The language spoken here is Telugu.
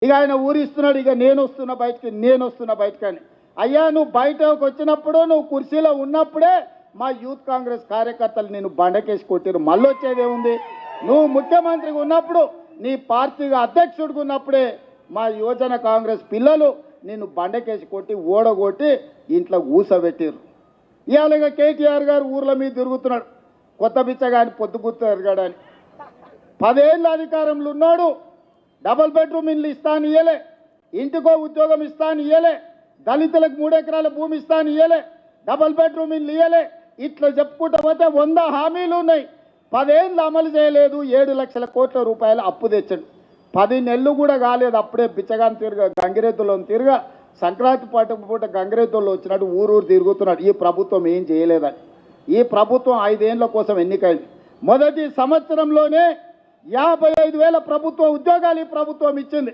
ఇక ఆయన ఊరిస్తున్నాడు, ఇక నేను వస్తున్నా బయటకి అని. అయ్యా నువ్వు బయటకు వచ్చినప్పుడు, నువ్వు కుర్చీలో ఉన్నప్పుడే మా యూత్ కాంగ్రెస్ కార్యకర్తలు నేను బండకేసి కొట్టిరు. మళ్ళీ వచ్చేదేముంది? నువ్వు ముఖ్యమంత్రిగా ఉన్నప్పుడు, నీ పార్టీగా అధ్యక్షుడిగా ఉన్నప్పుడే మా యువజన కాంగ్రెస్ పిల్లలు నిన్ను బండకేసి కొట్టి ఓడగొట్టి ఇంట్లో ఊసబెట్టిరు. ఇవాళ కేటీఆర్ గారు ఊర్ల మీద తిరుగుతున్నాడు, కొత్త బిచ్చగాని పొద్దుగుర్తు ఎరగాడని. 10 ఏళ్ళ అధికారంలో ఉన్నాడు, డబుల్ బెడ్రూమ్ ఇల్లు ఇస్తాను ఇయ్యలే, ఇంటికో ఉద్యోగం ఇస్తాను ఇయ్యలే, దళితులకు 3 ఎకరాల భూమి ఇస్తాను ఇయ్యలే, డబుల్ బెడ్రూమ్ ఇల్లు ఇయ్యలే. ఇట్లా చెప్పుకుంటూ పోతే 100 హామీలు ఉన్నాయి. 10 ఏళ్ళు అమలు చేయలేదు. 7 లక్షల కోట్ల రూపాయలు అప్పు తెచ్చాడు. 10 నెలలు కూడా కాలేదు, అప్పుడే బిచ్చగాని తిరగా గంగిరెద్దులో తిరగా సంక్రాంతి పూట గంగిరెద్దుల్లో వచ్చినట్టు ఊరు తిరుగుతున్నాడు. ఈ ప్రభుత్వం ఏం చేయలేదని. ఈ ప్రభుత్వం 5 ఏళ్ల కోసం ఎన్నికైంది. మొదటి సంవత్సరంలోనే 55,000 ప్రభుత్వ ఉద్యోగాలు ఈ ప్రభుత్వం ఇచ్చింది.